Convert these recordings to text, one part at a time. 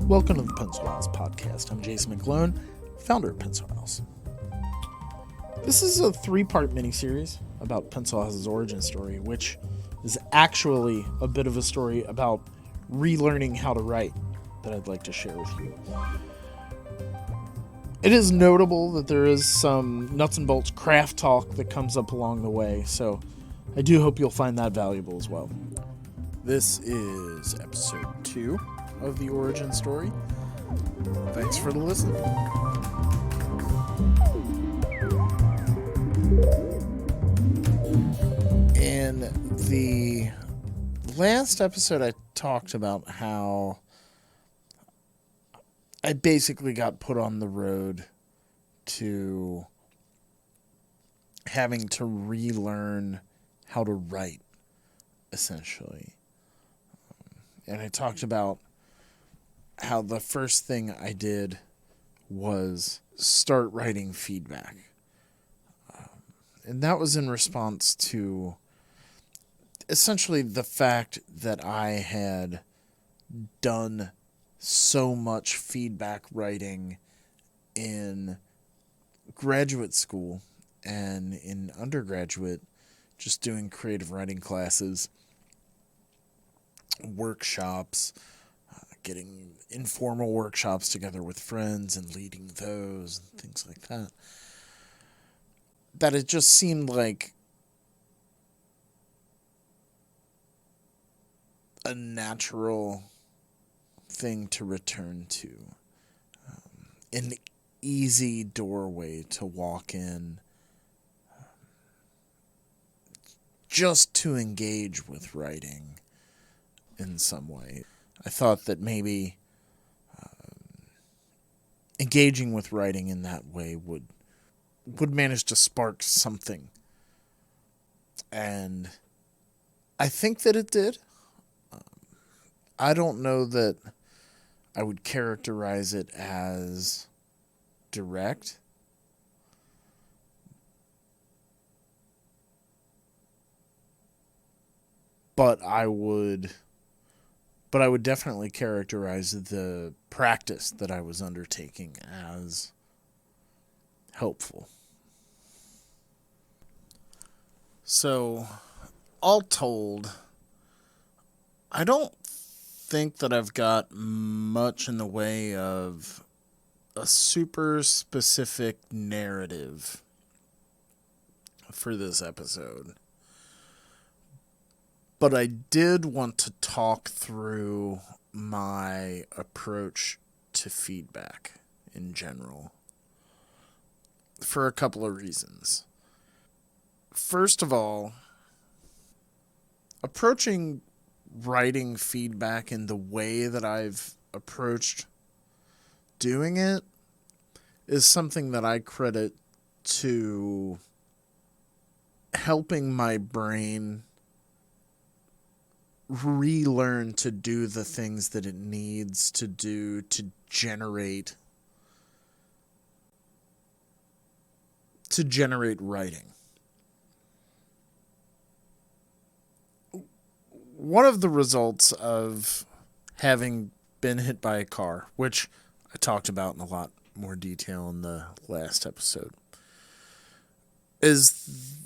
Welcome to the Pencilhouse podcast. I'm Jason McClone, founder of Pencilhouse. This is a 3-part miniseries about Pencilhouse's origin story, which is actually a bit of a story about relearning how to write that I'd like to share with you. It is notable that there is some nuts and bolts craft talk that comes up along the way, so I do hope you'll find that valuable as well. This is episode 2 of the origin story. Thanks for the listen. In the last episode, I talked about how I basically got put on the road to having to relearn how to write, essentially. And I talked about how the first thing I did was start writing feedback. And that was in response to essentially the fact that I had done so much feedback writing in graduate school and in undergraduate, just doing creative writing classes, workshops, getting informal workshops together with friends and leading those and things like that, that it just seemed like a natural thing to return to, an easy doorway to walk in, just to engage with writing in some way. I thought that maybe engaging with writing in that way would manage to spark something. And I think that it did. I don't know that I would characterize it as direct. But I would definitely characterize the practice that I was undertaking as helpful. So, all told, I don't think that I've got much in the way of a super specific narrative for this episode. But I did want to talk through my approach to feedback in general for a couple of reasons. First of all, approaching writing feedback in the way that I've approached doing it is something that I credit to helping my brain relearn to do the things that it needs to do to generate writing. One of the results of having been hit by a car, which I talked about in a lot more detail in the last episode, is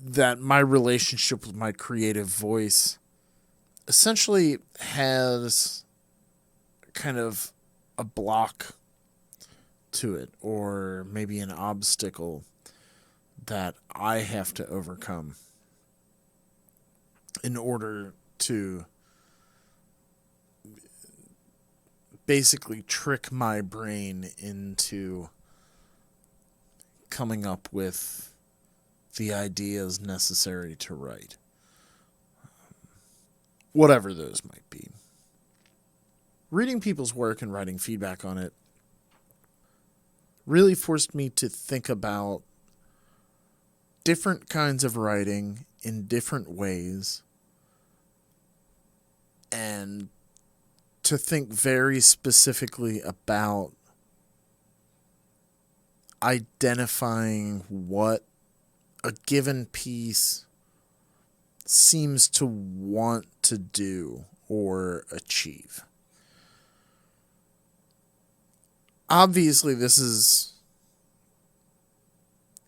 that my relationship with my creative voice essentially has kind of a block to it, or maybe an obstacle that I have to overcome in order to basically trick my brain into coming up with the ideas necessary to write. Whatever those might be. Reading people's work and writing feedback on it really forced me to think about different kinds of writing in different ways, and to think very specifically about identifying what a given piece seems to want to do or achieve. Obviously, this is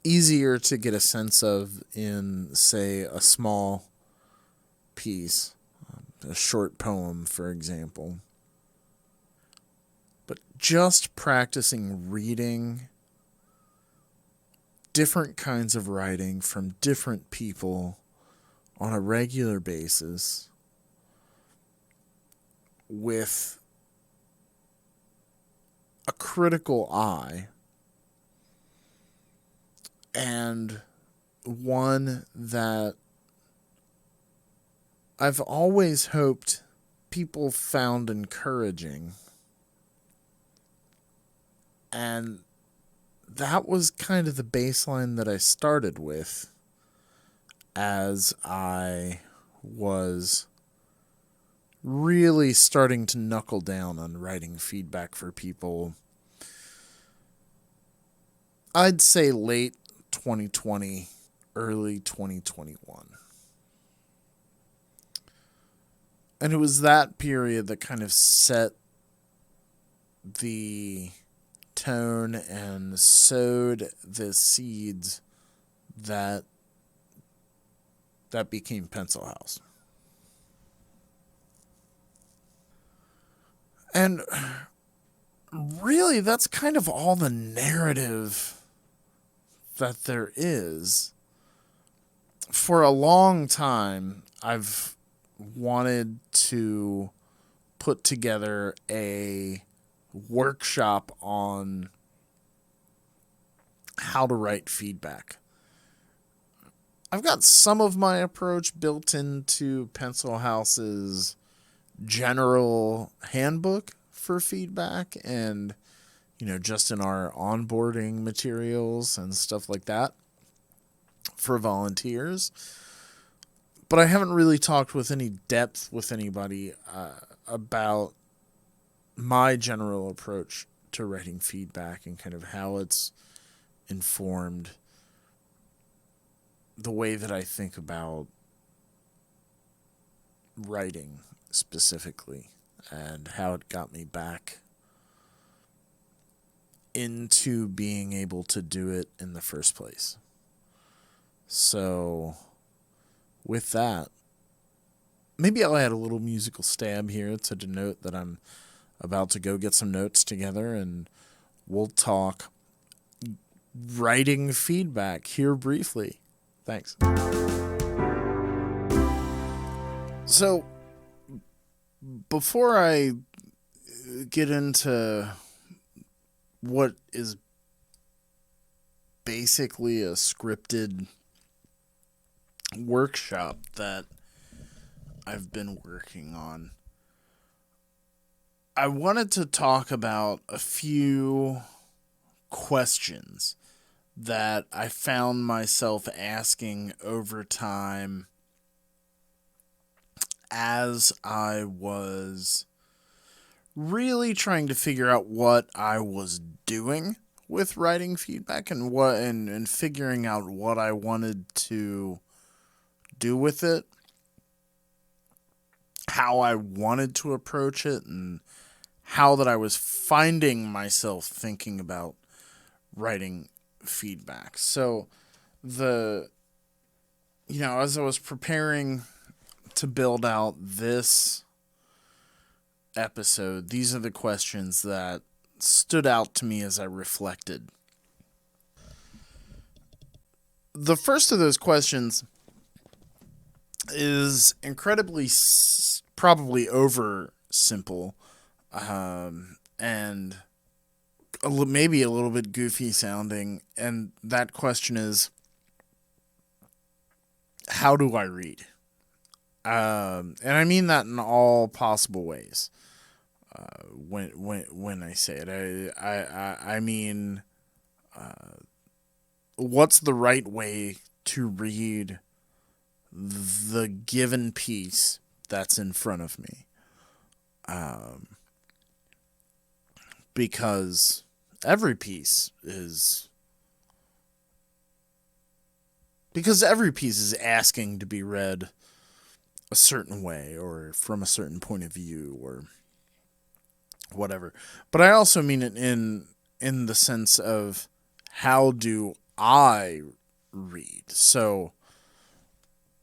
easier to get a sense of in, say, a small piece, a short poem, for example. But just practicing reading different kinds of writing from different people on a regular basis with a critical eye and one that I've always hoped people found encouraging. And that was kind of the baseline that I started with as I was really starting to knuckle down on writing feedback for people. I'd say late 2020, early 2021. And it was that period that kind of set the tone and sowed the seeds that became Pencilhouse. And really, that's kind of all the narrative that there is. For a long time, I've wanted to put together a workshop on how to write feedback. I've got some of my approach built into Pencilhouse's general handbook for feedback and, just in our onboarding materials and stuff like that for volunteers. But I haven't really talked with any depth with anybody about my general approach to writing feedback and kind of how it's informed the way that I think about writing specifically and how it got me back into being able to do it in the first place. So with that, maybe I'll add a little musical stab here to denote that I'm about to go get some notes together, and we'll talk writing feedback here briefly. Thanks. So, before I get into what is basically a scripted workshop that I've been working on, I wanted to talk about a few questions that I found myself asking over time as I was really trying to figure out what I was doing with writing feedback and figuring out what I wanted to do with it, how I wanted to approach it, and how that I was finding myself thinking about writing feedback. So as I was preparing to build out this episode, these are the questions that stood out to me as I reflected. The first of those questions is incredibly probably over simple, and maybe a little bit goofy sounding, and that question is, how do I read? And I mean that in all possible ways. When I say it, I mean, what's the right way to read the given piece that's in front of me? Because every piece is asking to be read a certain way or from a certain point of view or whatever. But I also mean it in the sense of how do I read. So,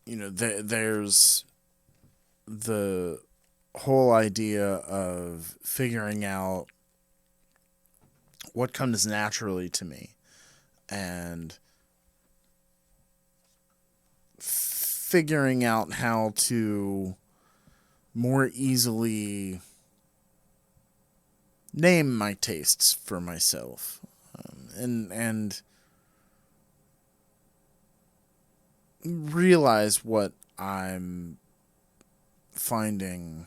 there's the whole idea of figuring out what comes naturally to me and figuring out how to more easily name my tastes for myself, and realize what I'm finding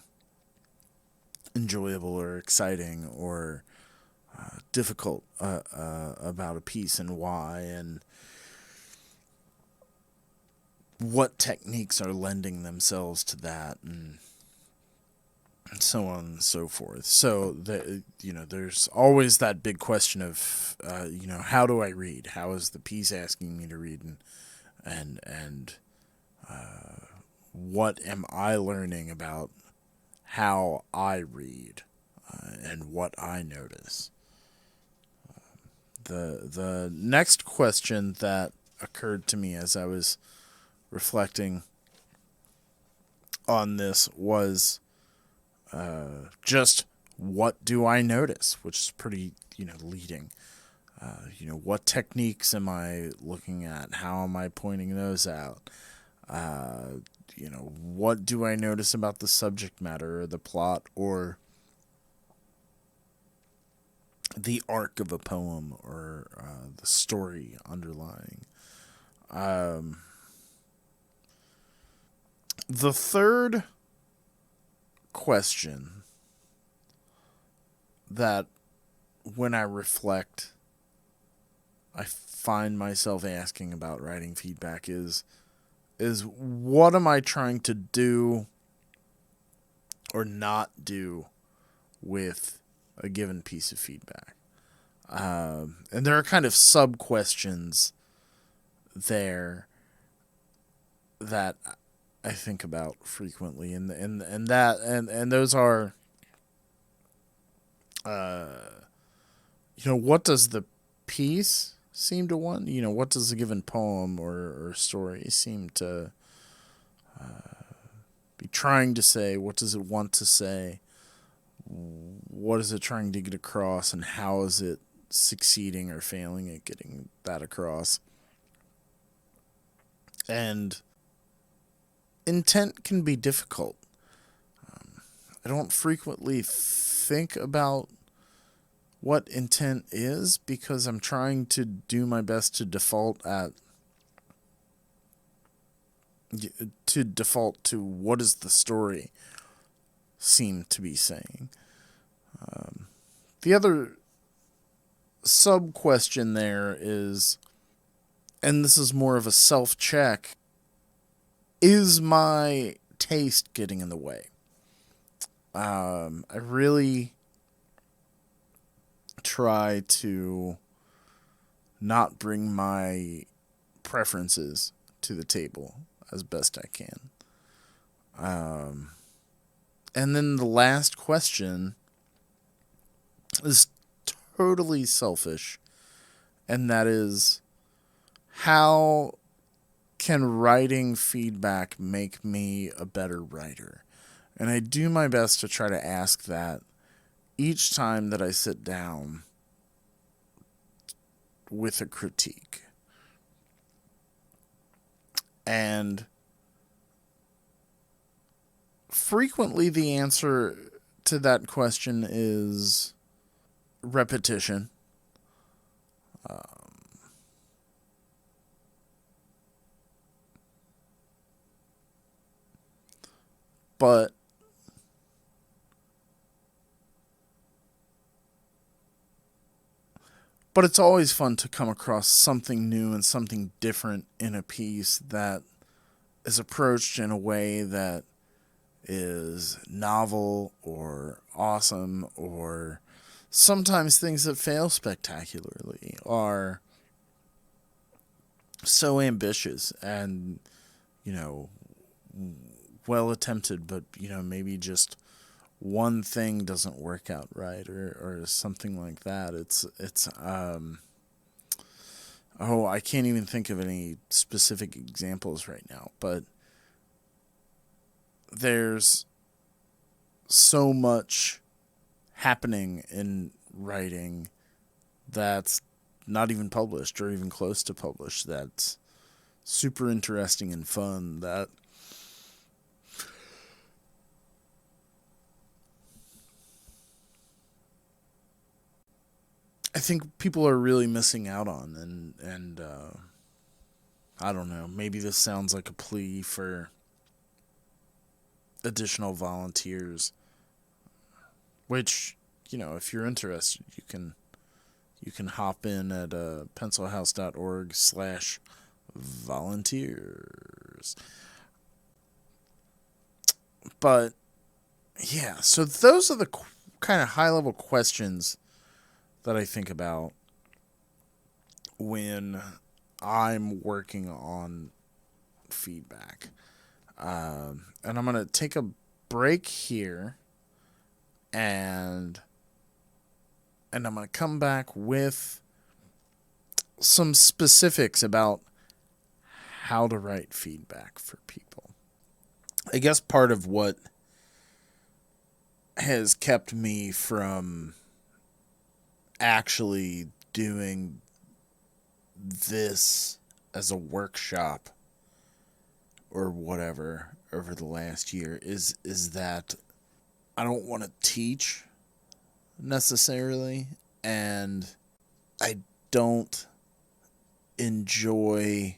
enjoyable or exciting or difficult about a piece and why, and what techniques are lending themselves to that, and so on and so forth. So there's always that big question of how do I read? How is the piece asking me to read, and what am I learning about how I read and what I notice? The next question that occurred to me as I was reflecting on this was just what do I notice, which is pretty leading. What techniques am I looking at? How am I pointing those out? What do I notice about the subject matter or the plot or the arc of a poem or the story underlying. The third question that when I reflect, I find myself asking about writing feedback is what am I trying to do or not do with a given piece of feedback? And there are kind of sub questions there that I think about frequently, and those are, what does the piece seem to want? What does a given poem or story seem to be trying to say? What does it want to say? What is it trying to get across, and how is it succeeding or failing at getting that across? And intent can be difficult. I don't frequently think about what intent is because I'm trying to do my best to default to what does the story seem to be saying. The other sub question there is, and this is more of a self check, is my taste getting in the way? I really try to not bring my preferences to the table as best I can. And then the last question is totally selfish, and that is, how can writing feedback make me a better writer? And I do my best to try to ask that each time that I sit down with a critique. And frequently the answer to that question is repetition. But it's always fun to come across something new and something different in a piece that is approached in a way that is novel or awesome, or sometimes things that fail spectacularly are so ambitious and, well attempted, but, maybe just one thing doesn't work out right, or something like that. Oh, I can't even think of any specific examples right now, but there's so much happening in writing that's not even published or even close to published, that's super interesting and fun, that I think people are really missing out on. And I don't know, maybe this sounds like a plea for additional volunteers, which, if you're interested, you can hop in at pencilhouse.org/volunteers. But yeah, so those are the kind of high level questions that I think about when I'm working on feedback. And I'm going to take a break here, and I'm going to come back with some specifics about how to write feedback for people. I guess part of what has kept me from actually doing this as a workshop or whatever over the last year is that I don't want to teach necessarily, and I don't enjoy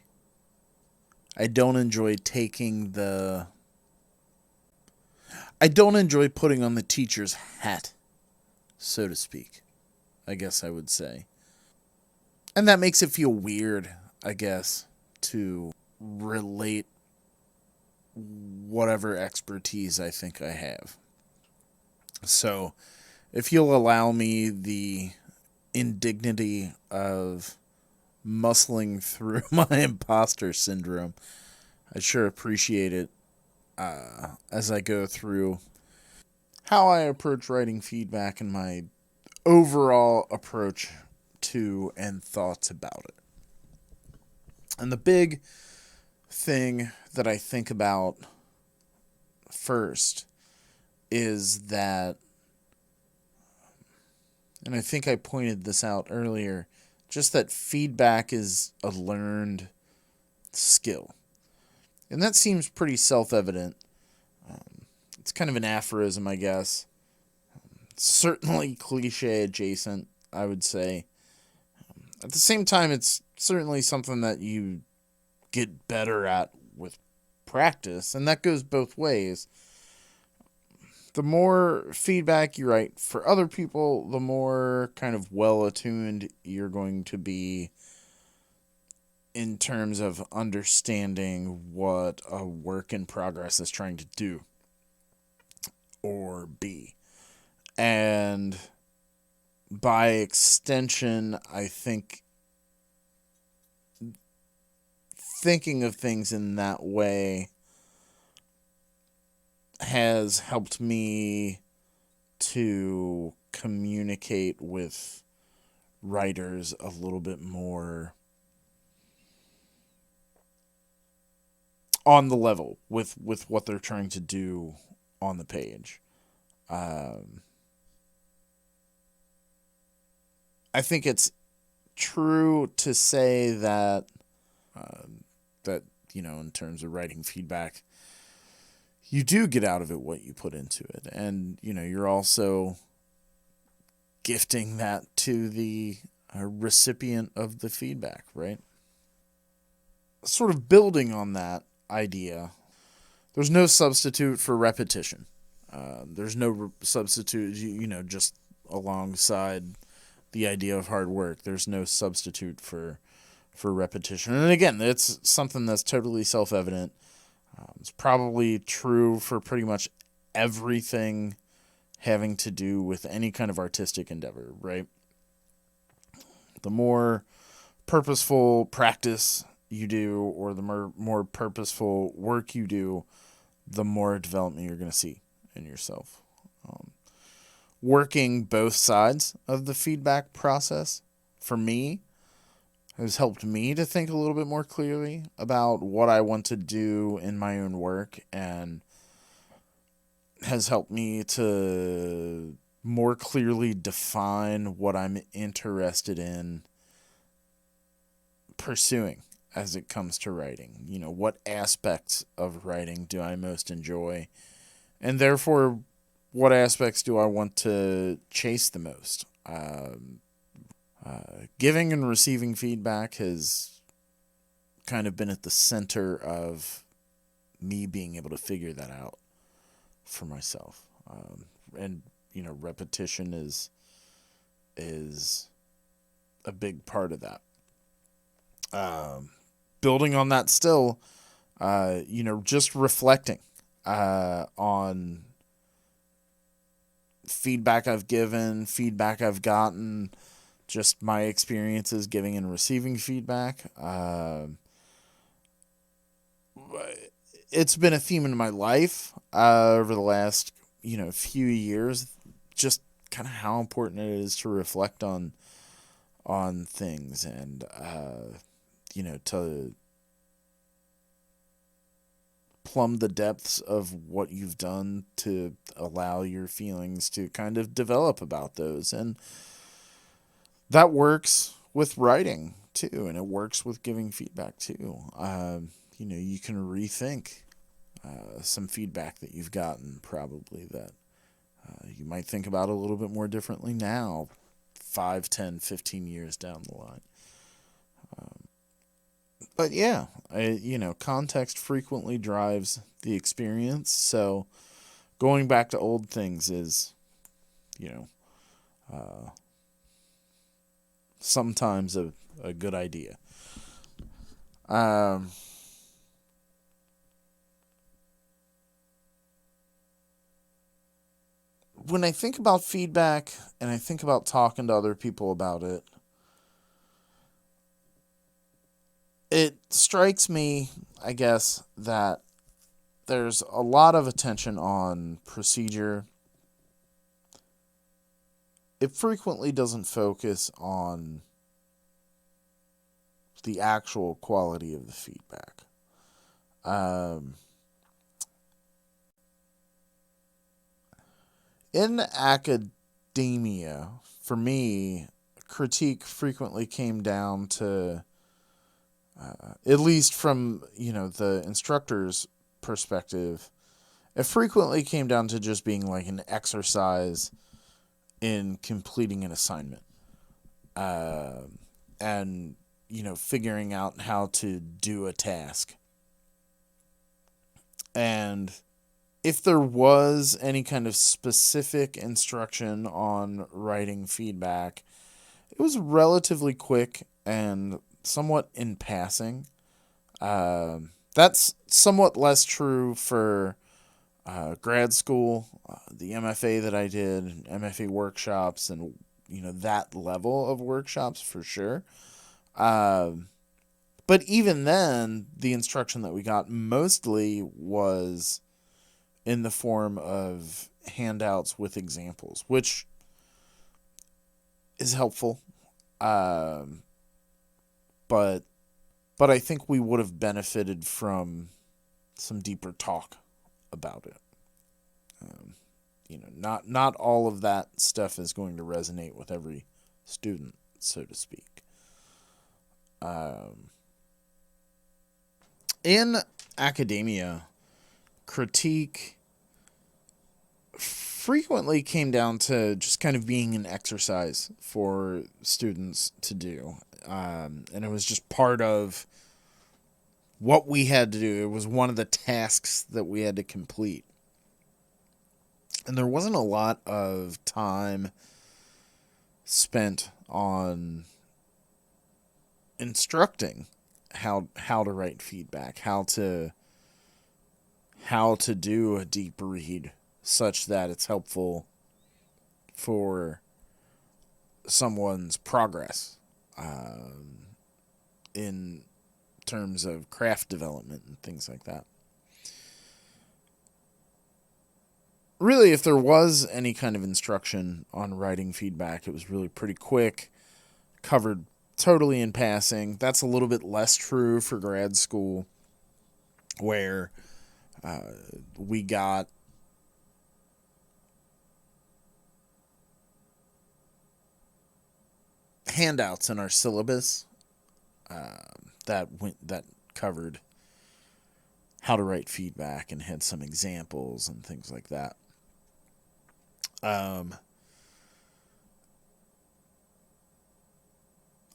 taking the I don't enjoy putting on the teacher's hat, so to speak, I guess I would say. And that makes it feel weird, I guess, to relate whatever expertise I think I have. So, if you'll allow me the indignity of muscling through my imposter syndrome, I'd sure appreciate it as I go through how I approach writing feedback and my overall approach to and thoughts about it. And the big thing that I think about first is that, and I think I pointed this out earlier, just that feedback is a learned skill. And that seems pretty self-evident. It's kind of an aphorism, I guess. Certainly cliche adjacent, I would say. At the same time, it's certainly something that you get better at with practice, and that goes both ways. The more feedback you write for other people, the more kind of well-attuned you're going to be in terms of understanding what a work in progress is trying to do or be. And by extension, I think thinking of things in that way has helped me to communicate with writers a little bit more on the level with what they're trying to do on the page. I think it's true to say that in terms of writing feedback, you do get out of it what you put into it, and you're also gifting that to the recipient of the feedback, right? Sort of building on that idea, there's no substitute for repetition. There's no substitute, just alongside the idea of hard work. There's no substitute for repetition. And again, it's something that's totally self-evident. It's probably true for pretty much everything having to do with any kind of artistic endeavor, right? The more purposeful practice you do, or the more purposeful work you do, the more development you're going to see in yourself. working both sides of the feedback process for me has helped me to think a little bit more clearly about what I want to do in my own work, and has helped me to more clearly define what I'm interested in pursuing as it comes to writing. You know, what aspects of writing do I most enjoy? And therefore, what aspects do I want to chase the most? Giving and receiving feedback has kind of been at the center of me being able to figure that out for myself. And, you know, repetition is a big part of that. Building on that still, you know, just reflecting on feedback I've given, feedback I've gotten, just my experiences giving and receiving feedback. It's been a theme in my life over the last, you know, few years, just kind of how important it is to reflect on things, and you know, to plumb the depths of what you've done to allow your feelings to kind of develop about those. And that works with writing too, and it works with giving feedback too. You know, you can rethink some feedback that you've gotten, probably, that you might think about a little bit more differently now, 5, 10, 15 years down the line. But yeah, you know, context frequently drives the experience. So going back to old things is, you know, sometimes a good idea. When I think about feedback and I think about talking to other people about it, it strikes me, I guess, that there's a lot of attention on procedure. It frequently doesn't focus on the actual quality of the feedback. In academia, for me, critique frequently came down to, at least from, you know, the instructor's perspective, it frequently came down to just being like an exercise in completing an assignment. And, you know, figuring out how to do a task. And if there was any kind of specific instruction on writing feedback, it was relatively quick and somewhat in passing. That's somewhat less true for grad school, the MFA that I did, MFA workshops, and, you know, that level of workshops for sure. But even then, the instruction that we got mostly was in the form of handouts with examples, which is helpful. But I think we would have benefited from some deeper talk about it. You know, not all of that stuff is going to resonate with every student, so to speak. In academia, critique frequently came down to just kind of being an exercise for students to do. And it was just part of what we had to do. It was one of the tasks that we had to complete. And there wasn't a lot of time spent on instructing how to write feedback, how to do a deep read such that it's helpful for someone's progress in terms of craft development and things like that. really, if there was any kind of instruction on writing feedback, it was really pretty quick, covered totally in passing. That's a little bit less true for grad school, where we got handouts in our syllabus that covered how to write feedback and had some examples and things like that. Um,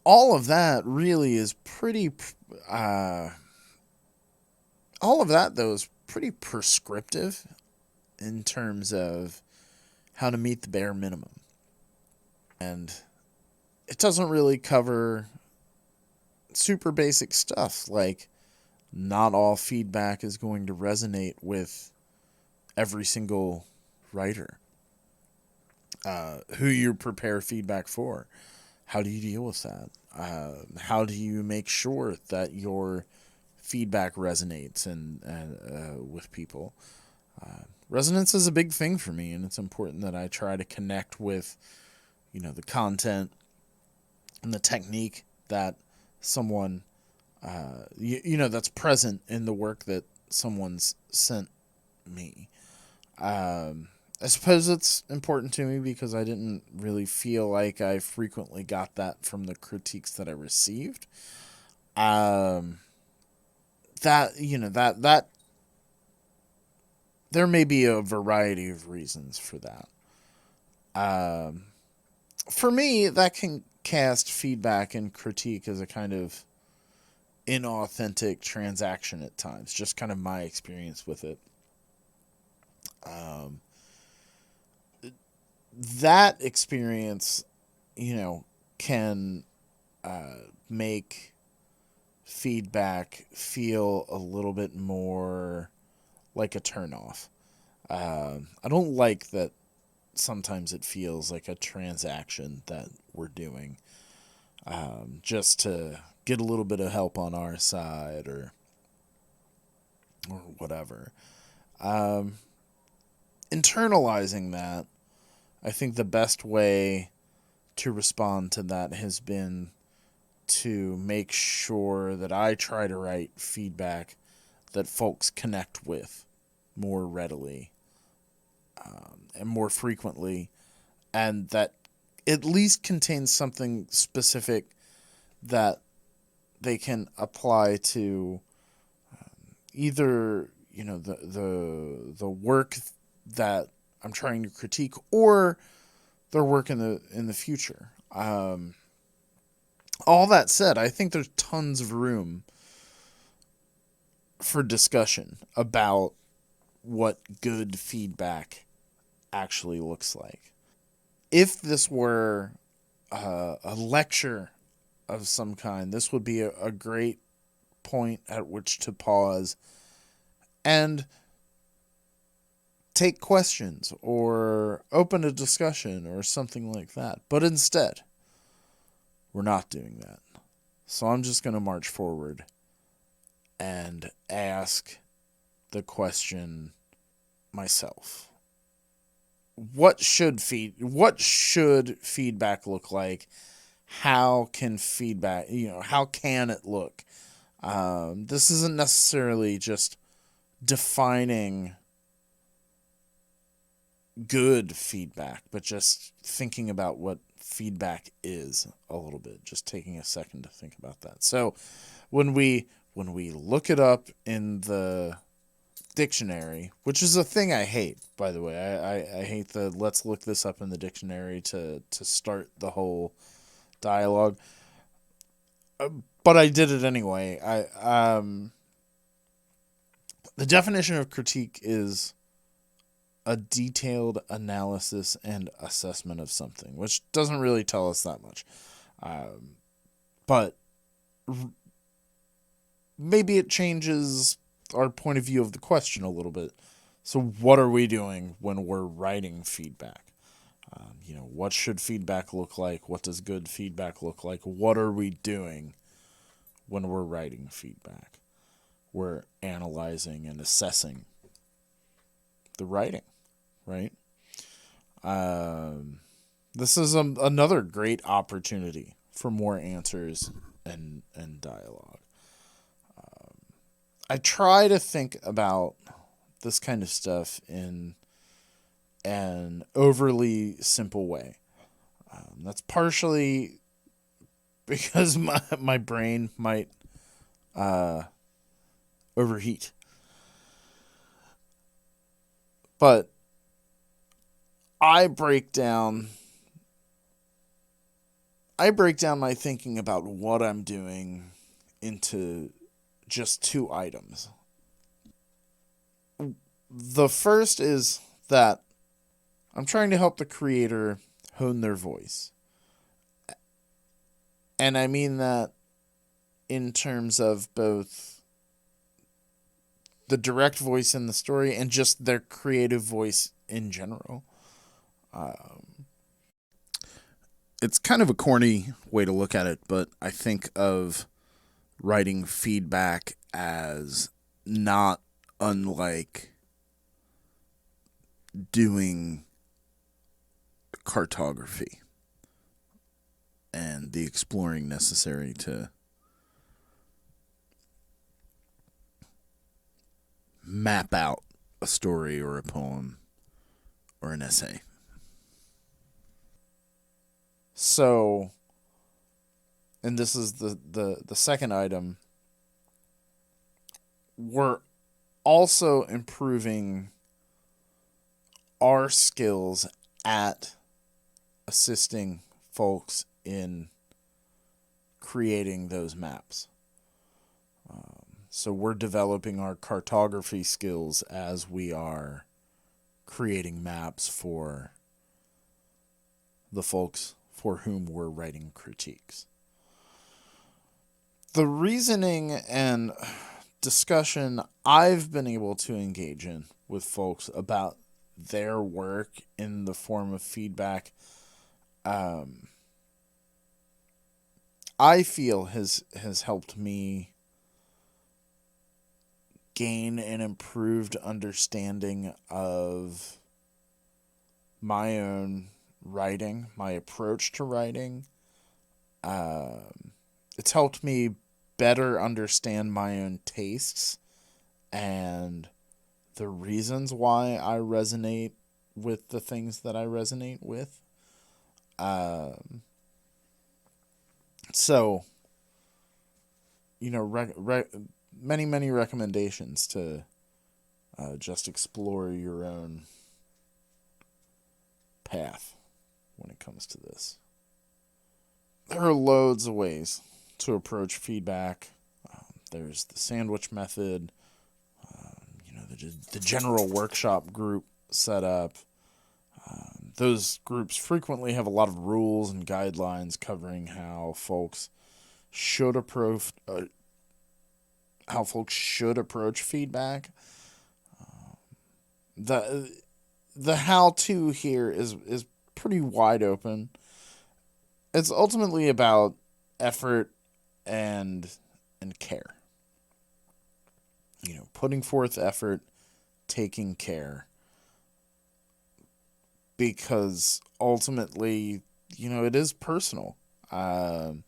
all of that really is pretty. Uh, all of that though is pretty prescriptive in terms of how to meet the bare minimum, and it doesn't really cover super basic stuff like not all feedback is going to resonate with every single writer. Who you prepare feedback for. How do you deal with that? How do you make sure that your feedback resonates and with people? Resonance is a big thing for me, and it's important that I try to connect with, the content and the technique that someone, that's present in the work that someone's sent me. I suppose it's important to me because I didn't really feel like I frequently got that from the critiques that I received. Um, that there may be a variety of reasons for that. Um, for me, that can cast feedback and critique as a kind of inauthentic transaction at times. Just kind of my experience with it. Um, that experience, can make feedback feel a little bit more like a turnoff. I don't like that sometimes it feels like a transaction that we're doing just to get a little bit of help on our side or whatever. Um, Internalizing that, I think the best way to respond to that has been to make sure that I try to write feedback that folks connect with more readily and more frequently, and that at least contains something specific that they can apply to either the work that I'm trying to critique or their work in the future. All that said, I think there's tons of room for discussion about what good feedback actually looks like. If this were a lecture of some kind, this would be a great point at which to pause and take questions or open a discussion or something like that. But instead, we're not doing that. So I'm just going to march forward and ask the question myself. What should feedback look like? How can how can it look? This isn't necessarily just defining good feedback, but just thinking about what feedback is a little bit. Just taking a second to think about that. So when we look it up in the dictionary, which is a thing I hate, by the way. I hate the let's look this up in the dictionary to start the whole dialogue. But I did it anyway. The definition of critique is a detailed analysis and assessment of something, which doesn't really tell us that much. But maybe it changes our point of view of the question a little bit. So what are we doing when we're writing feedback? What should feedback look like? What does good feedback look like? What are we doing when we're writing feedback? We're analyzing and assessing the writing, right? This is another great opportunity for more answers and dialogue. I try to think about this kind of stuff in an overly simple way. That's partially because my brain might overheat. But I break down my thinking about what I'm doing into just two items. The first is that I'm trying to help the creator hone their voice. And I mean that in terms of both the direct voice in the story and just their creative voice in general. It's kind of a corny way to look at it, but I think of writing feedback as not unlike doing cartography and the exploring necessary to map out a story or a poem or an essay. So, and this is the second item, we're also improving our skills at assisting folks in creating those maps. So we're developing our cartography skills as we are creating maps for the folks for whom we're writing critiques. The reasoning and discussion I've been able to engage in with folks about their work in the form of feedback, I feel has helped me gain an improved understanding of my own writing, my approach to writing. It's helped me better understand my own tastes and the reasons why I resonate with the things that I resonate with. So, many recommendations to just explore your own path when it comes to this. There are loads of ways to approach feedback. There's the sandwich method, the general workshop group setup. Those groups frequently have a lot of rules and guidelines covering how folks should approach feedback. The how-to here is pretty wide open. It's ultimately about effort and care. Putting forth effort, taking care. Because ultimately, it is personal. And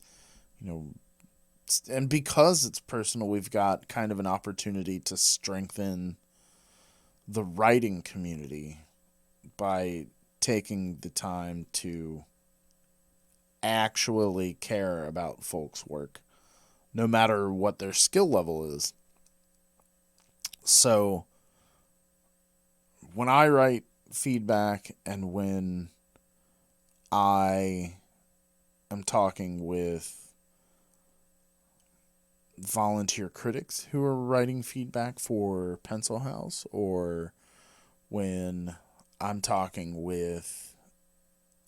because it's personal, we've got kind of an opportunity to strengthen the writing community by taking the time to actually care about folks' work, no matter what their skill level is. So, when I write feedback and when I am talking with volunteer critics who are writing feedback for Pencilhouse, or when I'm talking with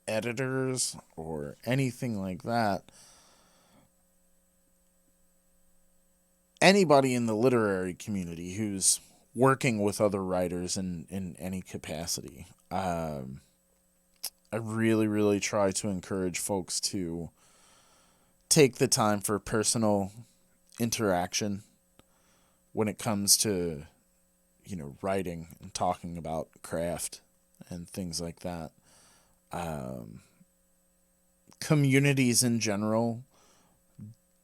editors or anything like that, anybody in the literary community who's working with other writers in any capacity, I really, really try to encourage folks to take the time for personal interaction when it comes to, writing and talking about craft and things like that. Communities in general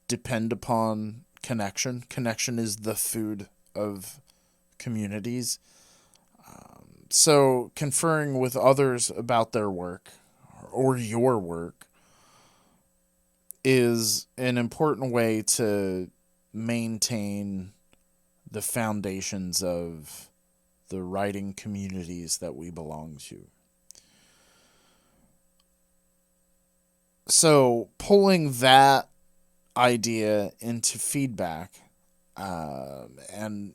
depend upon connection. Connection is the food of communities. So conferring with others about their work or your work is an important way to maintain the foundations of the writing communities that we belong to. So pulling that idea into feedback, and,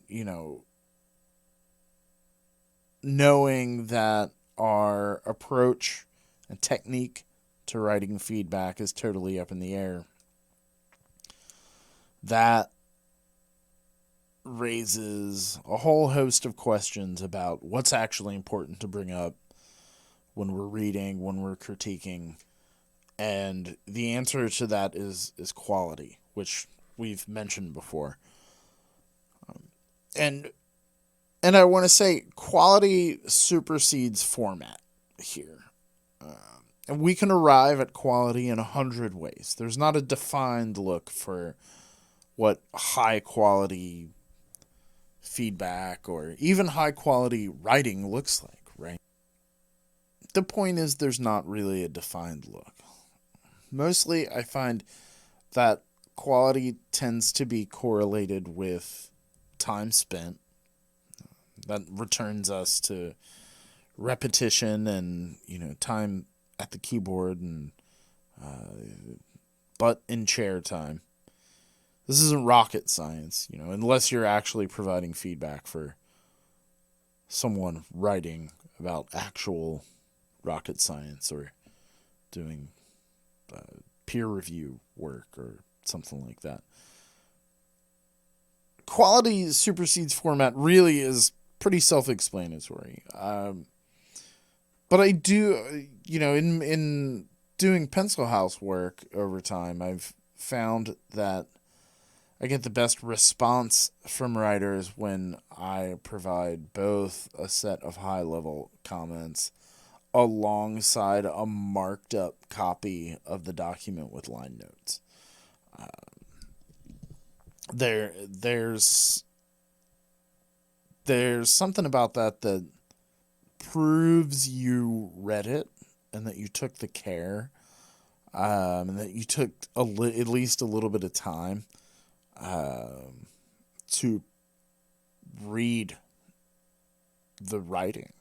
knowing that our approach and technique to writing feedback is totally up in the air, that raises a whole host of questions about what's actually important to bring up when we're reading, when we're critiquing. And the answer to that is quality, which we've mentioned before. And I want to say quality supersedes format here. And we can arrive at quality in 100 ways. There's not a defined look for what high quality feedback or even high quality writing looks like, right? The point is there's not really a defined look. Mostly I find that quality tends to be correlated with time spent. That returns us to repetition and, time at the keyboard and butt in chair time. This isn't rocket science, unless you're actually providing feedback for someone writing about actual rocket science or doing peer review work or something like that. Quality supersedes format really is pretty self-explanatory. But I do, in doing Pencilhouse work over time, I've found that I get the best response from writers when I provide both a set of high-level comments alongside a marked up copy of the document with line notes. There's something about that proves you read it and that you took the care, and that you took at least a little bit of time to read the writing.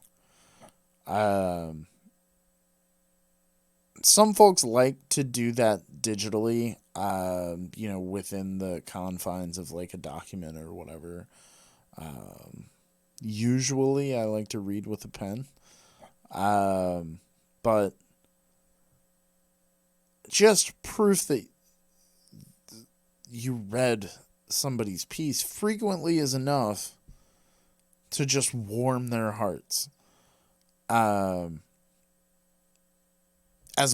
Some folks like to do that digitally, within the confines of like a document or whatever. Usually I like to read with a pen. But just proof that you read somebody's piece frequently is enough to just warm their hearts. As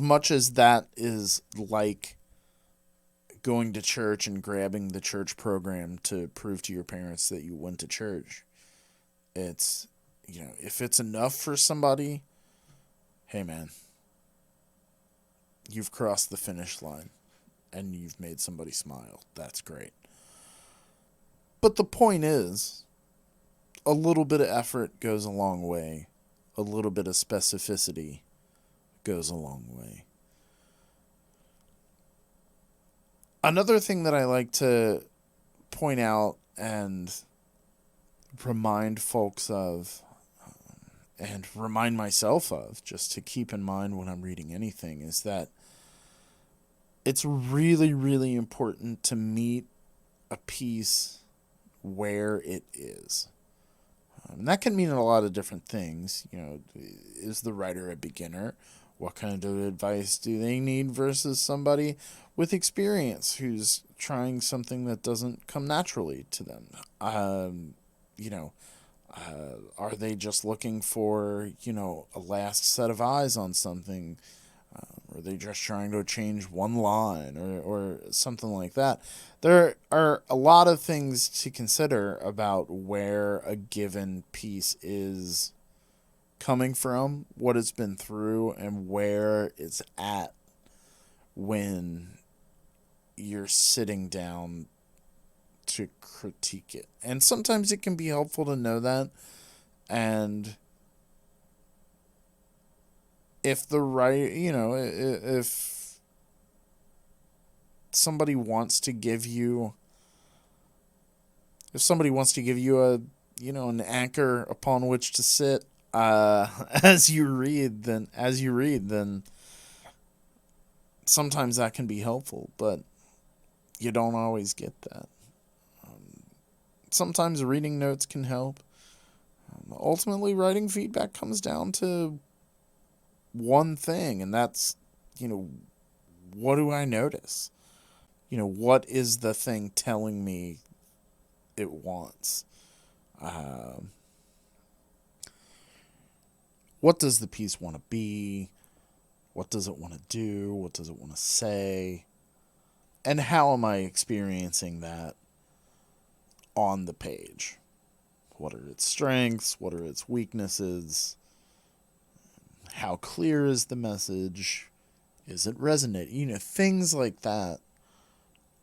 much as that is like going to church and grabbing the church program to prove to your parents that you went to church, it's, if it's enough for somebody, hey man, you've crossed the finish line and you've made somebody smile. That's great. But the point is, a little bit of effort goes a long way. A little bit of specificity goes a long way. Another thing that I like to point out and remind folks of, and remind myself of, just to keep in mind when I'm reading anything, is that it's really, really important to meet a piece where it is. And that can mean a lot of different things. Is the writer a beginner? What kind of advice do they need versus somebody with experience who's trying something that doesn't come naturally to them? Are they just looking for, a last set of eyes on something? Are they just trying to change one line or something like that? There are a lot of things to consider about where a given piece is coming from, what it's been through, and where it's at when you're sitting down to critique it. And sometimes it can be helpful to know that. And if the right, if somebody wants to give you, a, an anchor upon which to sit, as you read, then sometimes that can be helpful, but you don't always get that. Sometimes reading notes can help. Ultimately, writing feedback comes down to one thing, and that's, what do I notice? What is the thing telling me it wants? What does the piece want to be? What does it want to do? What does it want to say? And how am I experiencing that on the page? What are its strengths? What are its weaknesses? How clear is the message? Is it resonating? Things like that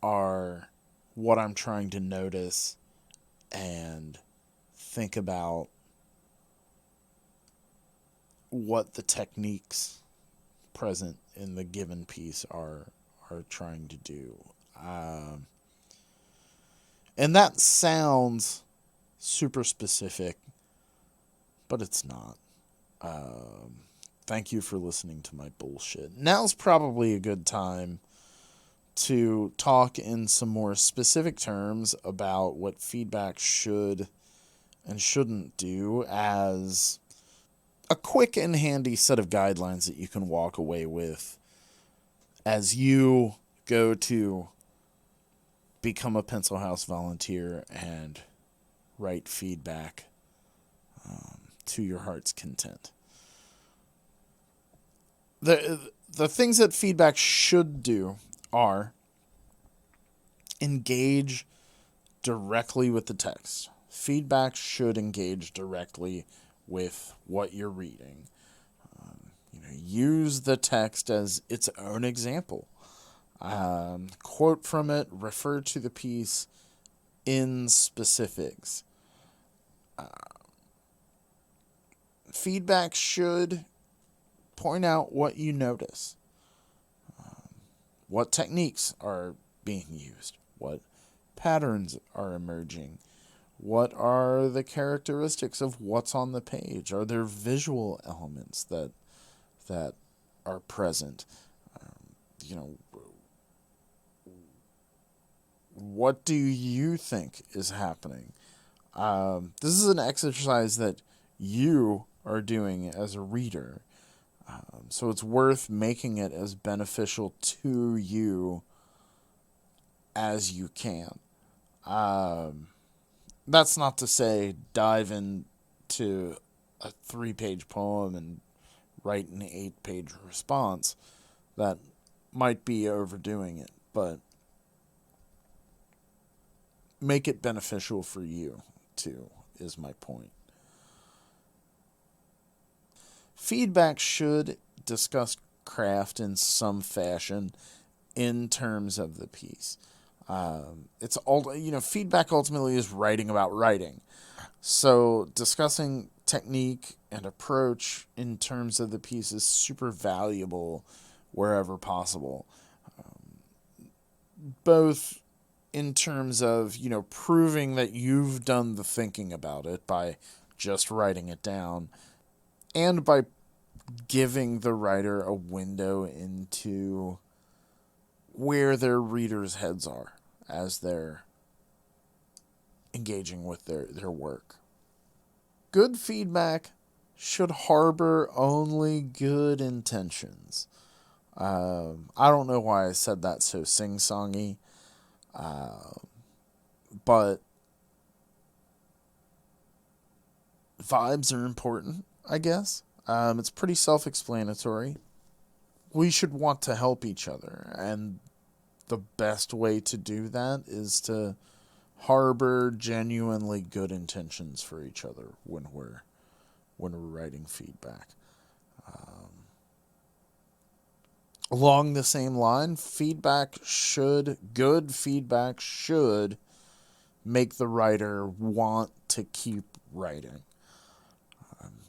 are what I'm trying to notice and think about what the techniques present in the given piece are trying to do. And that sounds super specific, but it's not. Thank you for listening to my bullshit. Now's probably a good time to talk in some more specific terms about what feedback should and shouldn't do, as a quick and handy set of guidelines that you can walk away with as you go to become a Pencilhouse volunteer and write feedback to your heart's content. The things that feedback should do are engage directly with the text. Feedback should engage directly with what you're reading. Use the text as its own example. Quote from it, refer to the piece in specifics. Feedback should point out what you notice. What techniques are being used? What patterns are emerging? What are the characteristics of what's on the page? Are there visual elements that are present? What do you think is happening? This is an exercise that you are doing as a reader. So it's worth making it as beneficial to you as you can. That's not to say dive into a 3-page poem and write an 8-page response. That might be overdoing it, but make it beneficial for you too, is my point. Feedback should discuss craft in some fashion in terms of the piece. Feedback ultimately is writing about writing. So discussing technique and approach in terms of the piece is super valuable wherever possible. Both in terms of, proving that you've done the thinking about it by just writing it down, and by giving the writer a window into where their readers' heads are as they're engaging with their work. Good feedback should harbor only good intentions. I don't know why I said that so sing-songy, but vibes are important, I guess. It's pretty self-explanatory. We should want to help each other, and the best way to do that is to harbor genuinely good intentions for each other when we're when we're writing feedback. Along the same line, good feedback should make the writer want to keep writing.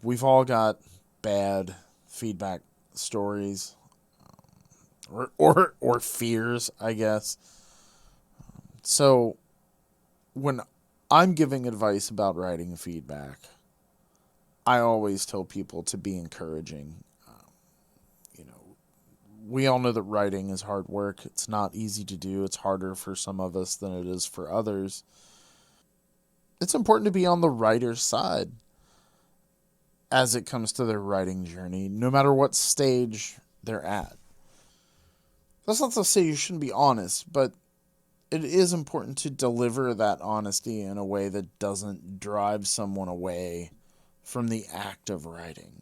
We've all got bad feedback stories or fears, I guess. So when I'm giving advice about writing feedback, I always tell people to be encouraging. You know, we all know that writing is hard work. It's not easy to do. It's harder for some of us than it is for others. It's important to be on the writer's side as it comes to their writing journey, no matter what stage they're at. That's not to say you shouldn't be honest, but it is important to deliver that honesty in a way that doesn't drive someone away from the act of writing.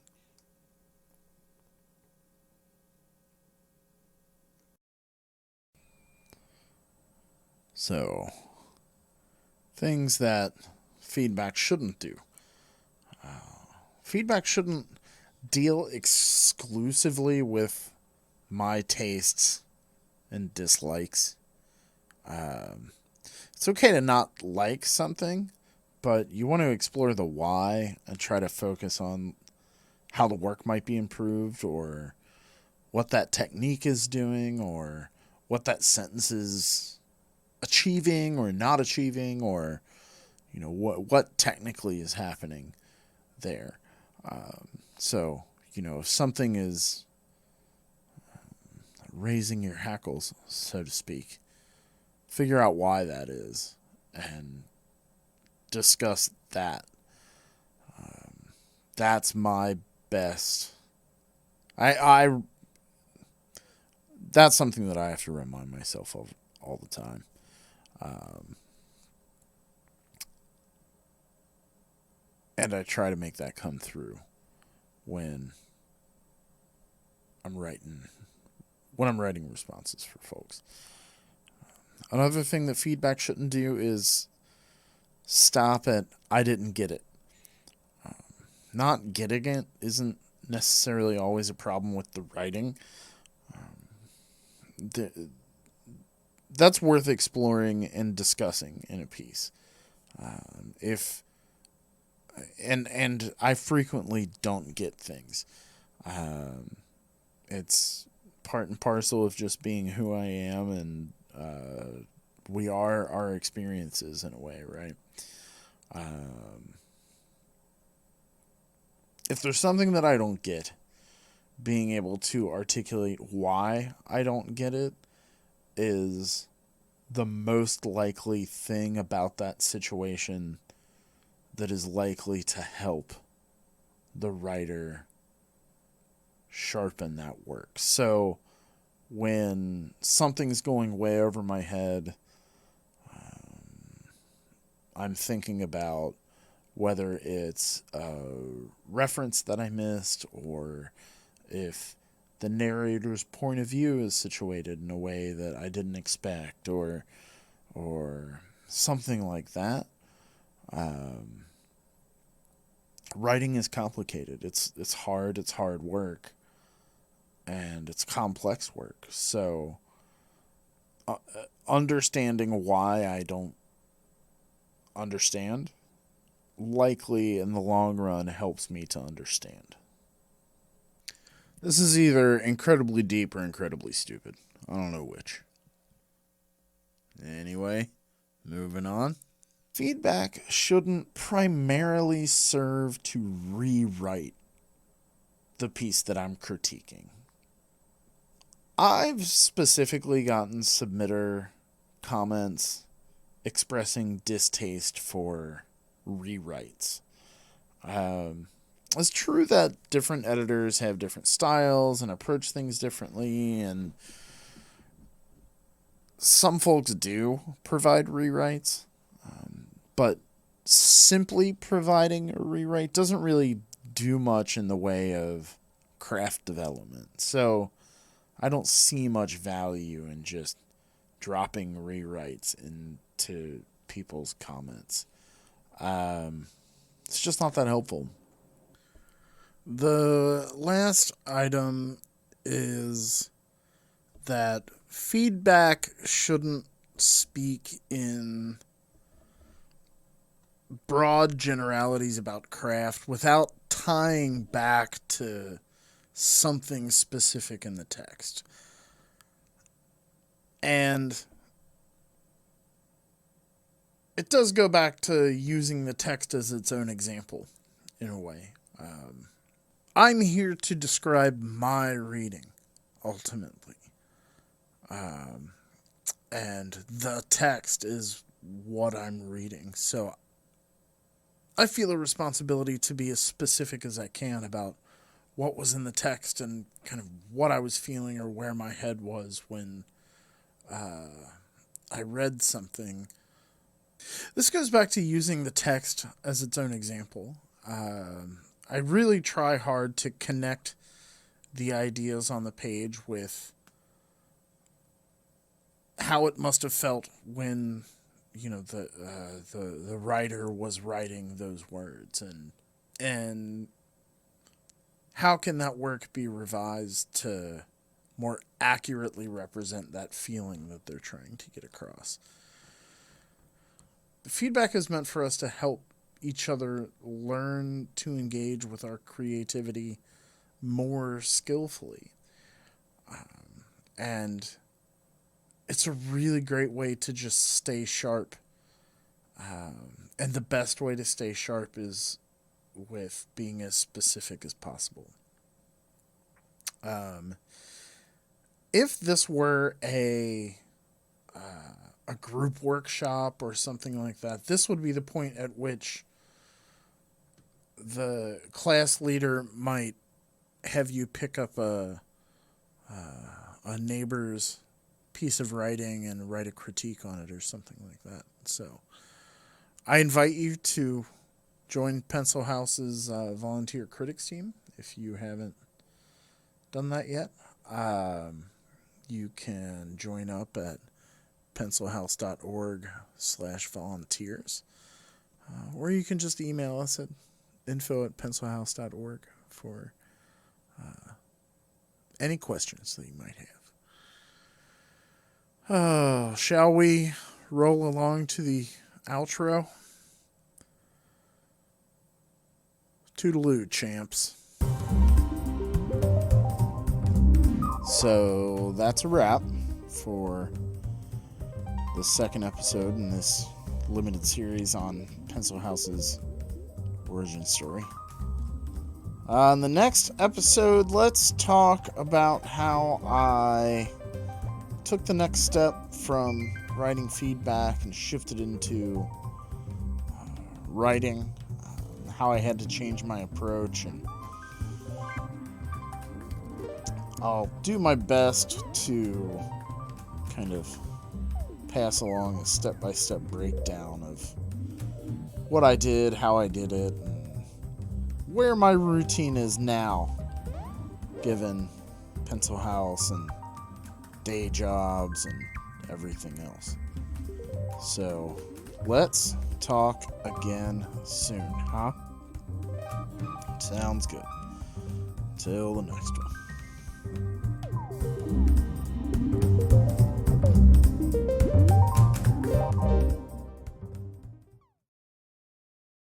So, things that feedback shouldn't do. Feedback shouldn't deal exclusively with my tastes and dislikes. Um, it's okay to not like something, but you want to explore the why and try to focus on how the work might be improved or what that technique is doing or what that sentence is achieving or not achieving or what technically is happening there. So if something is raising your hackles, so to speak, figure out why that is and discuss that. That's my best. I that's something that I have to remind myself of all the time. Um, and I try to make that come through when I'm writing when I'm writing responses for folks. Another thing that feedback shouldn't do is stop at I didn't get it. Not getting it isn't necessarily always a problem with the writing. The, that's worth exploring and discussing in a piece. If and I frequently don't get things. Um, it's part and parcel of just being who I am, and we are our experiences in a way, right? Um, if there's something that I don't get, being able to articulate why I don't get it is the most likely thing about that situation that is likely to help the writer sharpen that work. So when something's going way over my head, I'm thinking about whether it's a reference that I missed or if the narrator's point of view is situated in a way that I didn't expect or something like that. Um, Writing is complicated. It's hard. It's hard work, and it's complex work. So, understanding why I don't understand likely in the long run helps me to understand. This is either incredibly deep or incredibly stupid. I don't know which. Anyway, moving on. Feedback shouldn't primarily serve to rewrite the piece that I'm critiquing. I've specifically gotten submitter comments expressing distaste for rewrites. Um, it's true that different editors have different styles and approach things differently, and some folks do provide rewrites, but simply providing a rewrite doesn't really do much in the way of craft development. So I don't see much value in just dropping rewrites into people's comments. It's just not that helpful. The last item is that feedback shouldn't speak in broad generalities about craft without tying back to something specific in the text. And it does go back to using the text as its own example, in a way. I'm here to describe my reading, ultimately. And the text is what I'm reading. So I feel a responsibility to be as specific as I can about what was in the text and kind of what I was feeling or where my head was when I read something. This goes back to using the text as its own example. I really try hard to connect the ideas on the page with how it must have felt when, the writer was writing those words, and how can that work be revised to more accurately represent that feeling that they're trying to get across. The feedback is meant for us to help each other learn to engage with our creativity more skillfully. And it's a really great way to just stay sharp. And the best way to stay sharp is with being as specific as possible. If this were a group workshop or something like that, this would be the point at which the class leader might have you pick up a neighbor's piece of writing and write a critique on it or something like that. So I invite you to join Pencilhouse's volunteer critics team if you haven't done that yet. You can join up at pencilhouse.org/volunteers. Or you can just email us at info@pencilhouse.org for any questions that you might have. Shall we roll along to the outro? Toodaloo, champs. So that's a wrap for the second episode in this limited series on Pencilhouse's origin story. On the next episode, let's talk about how I took the next step from writing feedback and shifted into writing, how I had to change my approach, and I'll do my best to kind of pass along a step-by-step breakdown of what I did, how I did it, and where my routine is now, given Pencilhouse and day jobs and everything else. So, let's talk again soon, huh? Sounds good. Till the next one.